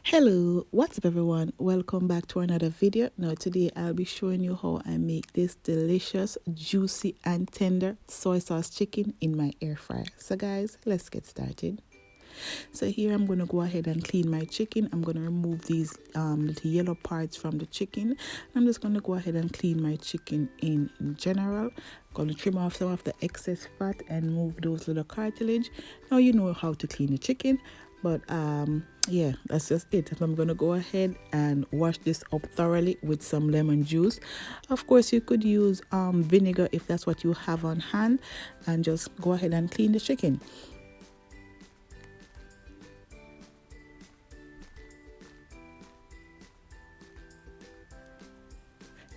Hello, what's up everyone? Welcome back to another video. Now today I'll be showing you how I make this delicious, juicy and tender soy sauce chicken in my air fryer. So guys, let's get started. So here I'm going to go ahead and clean my chicken. I'm going to remove these little yellow parts from the chicken. I'm just going to go ahead and clean my chicken in general. I'm going to trim off some of the excess fat and move those little cartilage. Now you know how to clean the chicken, but yeah, that's just it. So I'm going to go ahead and wash this up thoroughly with some lemon juice. Of course, you could use vinegar if that's what you have on hand, and just go ahead and clean the chicken.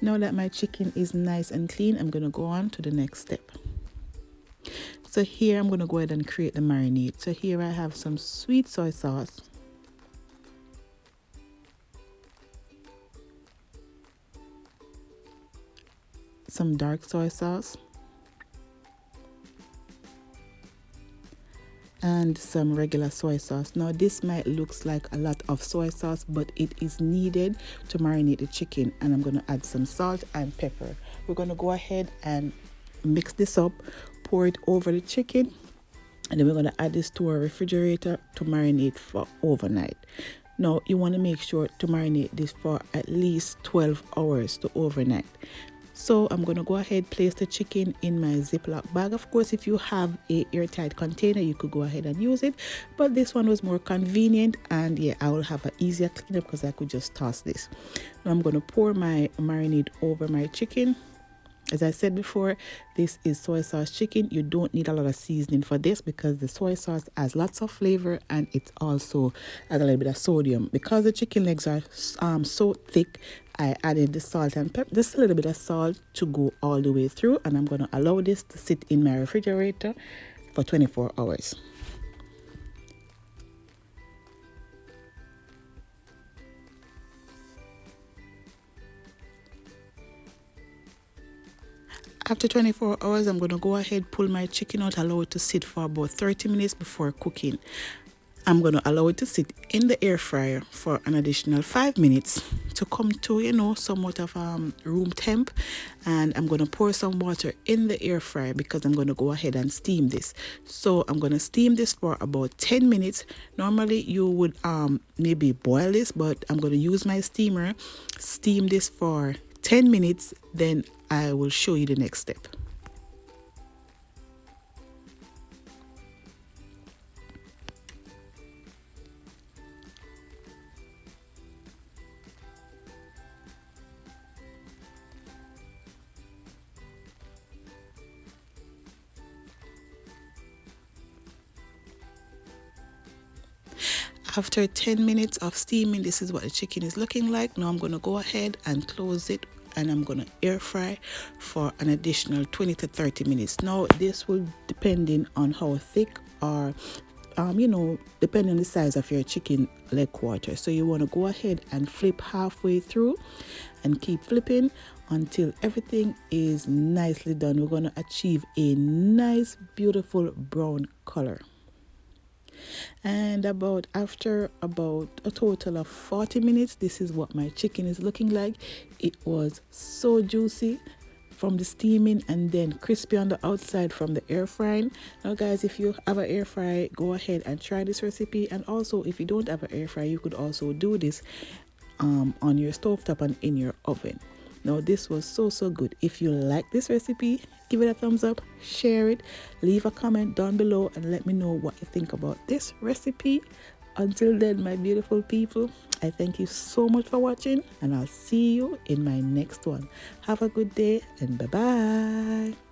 Now that my chicken is nice and clean, I'm going to go on to the next step. So here I'm going to go ahead and create the marinade. So here I have some sweet soy sauce, some dark soy sauce, and some regular soy sauce. Now this might look like a lot of soy sauce, but it is needed to marinate the chicken. And I'm going to add some salt and pepper. We're going to go ahead and mix this up, pour it over the chicken, and then we're going to add this to our refrigerator to marinate for overnight. Now you want to make sure to marinate this for at least 12 hours to overnight. So I'm going to go ahead, place the chicken in my Ziploc bag. Of course, if you have a airtight container, you could go ahead and use it. But this one was more convenient, and yeah, I will have an easier cleanup because I could just toss this. Now I'm going to pour my marinade over my chicken. As I said before, this is soy sauce chicken. You don't need a lot of seasoning for this because the soy sauce has lots of flavor, and it also has a little bit of sodium. Because the chicken legs are so thick, I added the salt and pepper, just a little bit of salt to go all the way through, and I'm going to allow this to sit in my refrigerator for 24 hours. After 24 hours, I'm going to go ahead, pull my chicken out, allow it to sit for about 30 minutes before cooking. I'm going to allow it to sit in the air fryer for an additional 5 minutes to come to, you know, somewhat of room temp. And I'm going to pour some water in the air fryer because I'm going to go ahead and steam this. So I'm going to steam this for about 10 minutes. Normally you would maybe boil this, but I'm going to use my steamer, steam this for 10 minutes, then I will show you the next step. After 10 minutes of steaming, this is what the chicken is looking like. Now I'm going to go ahead and close it, and I'm going to air fry for an additional 20 to 30 minutes. Now this will depending on how thick or you know, depending on the size of your chicken leg quarter. So you want to go ahead and flip halfway through and keep flipping until everything is nicely done. We're going to achieve a nice, beautiful brown color. And after about a total of 40 minutes, this is what my chicken is looking like. It was so juicy from the steaming and then crispy on the outside from the air frying. Now guys, if you have an air fryer, go ahead and try this recipe. And also if you don't have an air fryer, you could also do this on your stovetop and in your oven. Now this was so good. If you like this recipe, give it a thumbs up, share it, leave a comment down below and let me know what you think about this recipe. Until then, my beautiful people, I thank you so much for watching, and I'll see you in my next one. Have a good day and bye-bye.